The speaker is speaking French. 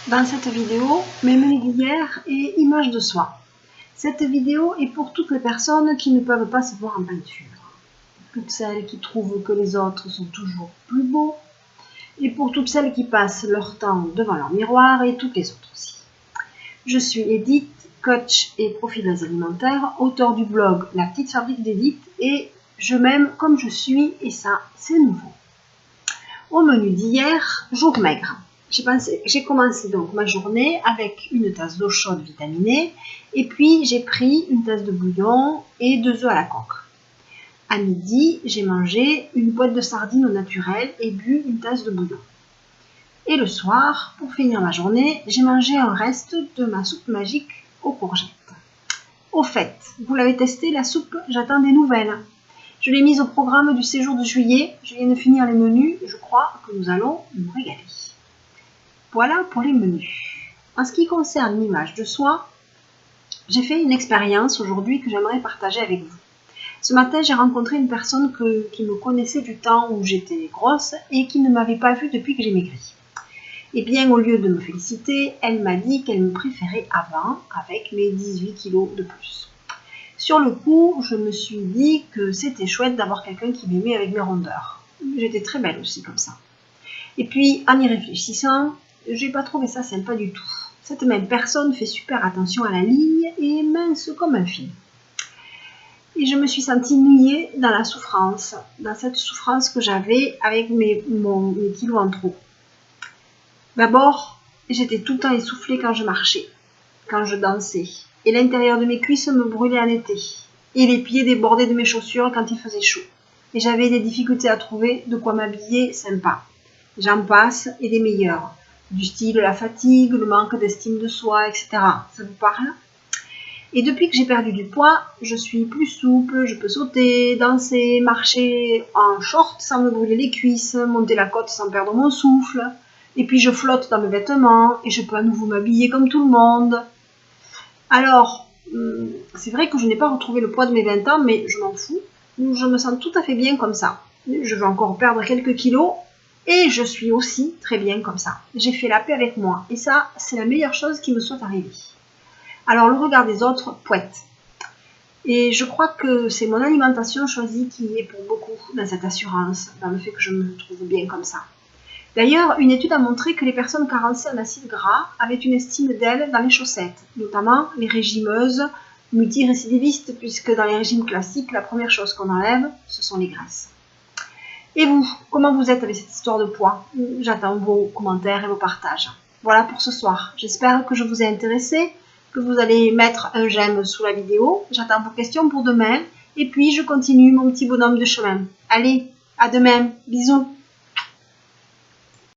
Dans cette vidéo, mes menus d'hier et images de soi. Cette vidéo est pour toutes les personnes qui ne peuvent pas se voir en peinture. Toutes celles qui trouvent que les autres sont toujours plus beaux. Et pour toutes celles qui passent leur temps devant leur miroir et toutes les autres aussi. Je suis Edith, coach et profileuse alimentaire, auteur du blog La Petite Fabrique d'Edith et je m'aime comme je suis et ça, c'est nouveau. Au menu d'hier, jour maigre. J'ai commencé donc ma journée avec une tasse d'eau chaude vitaminée et puis j'ai pris une tasse de bouillon et 2 œufs à la coque. À midi, j'ai mangé une boîte de sardines au naturel et bu une tasse de bouillon. Et le soir, pour finir ma journée, j'ai mangé un reste de ma soupe magique aux courgettes. Au fait, vous l'avez testé la soupe, j'attends des nouvelles. Je l'ai mise au programme du séjour de juillet, je viens de finir les menus, je crois que nous allons nous régaler. Voilà pour les menus. En ce qui concerne l'image de soi, j'ai fait une expérience aujourd'hui que j'aimerais partager avec vous. Ce matin, j'ai rencontré une personne qui me connaissait du temps où j'étais grosse et qui ne m'avait pas vue depuis que j'ai maigri. Et bien, au lieu de me féliciter, elle m'a dit qu'elle me préférait avant, avec mes 18 kilos de plus. Sur le coup, je me suis dit que c'était chouette d'avoir quelqu'un qui m'aimait avec mes rondeurs. J'étais très belle aussi comme ça. Et puis, en y réfléchissant, j'ai pas trouvé ça sympa du tout. Cette même personne fait super attention à la ligne et mince comme un fil. Et je me suis sentie niée dans la souffrance, dans cette souffrance que j'avais avec mes kilos en trop. D'abord, j'étais tout le temps essoufflée quand je marchais, quand je dansais, et l'intérieur de mes cuisses me brûlait en été, et les pieds débordaient de mes chaussures quand il faisait chaud. Et j'avais des difficultés à trouver de quoi m'habiller sympa. J'en passe, et des meilleurs, du style la fatigue, le manque d'estime de soi, etc. Ça vous parle ? Et depuis que j'ai perdu du poids, je suis plus souple, je peux sauter, danser, marcher en short sans me brûler les cuisses, monter la côte sans perdre mon souffle. Et puis je flotte dans mes vêtements et je peux à nouveau m'habiller comme tout le monde. Alors, c'est vrai que je n'ai pas retrouvé le poids de mes 20 ans, mais je m'en fous. Je me sens tout à fait bien comme ça. Je veux encore perdre quelques kilos et je suis aussi très bien comme ça. J'ai fait la paix avec moi et ça, c'est la meilleure chose qui me soit arrivée. Alors le regard des autres poète. Et je crois que c'est mon alimentation choisie qui est pour beaucoup dans cette assurance, dans le fait que je me trouve bien comme ça. D'ailleurs, une étude a montré que les personnes carencées en acides gras avaient une estime d'elles dans les chaussettes, notamment les régimeuses multirécidivistes, puisque dans les régimes classiques, la première chose qu'on enlève, ce sont les graisses. Et vous, comment vous êtes avec cette histoire de poids ? J'attends vos commentaires et vos partages. Voilà pour ce soir. J'espère que je vous ai intéressé, que vous allez mettre un j'aime sous la vidéo. J'attends vos questions pour demain. Et puis, je continue mon petit bonhomme de chemin. Allez, à demain. Bisous.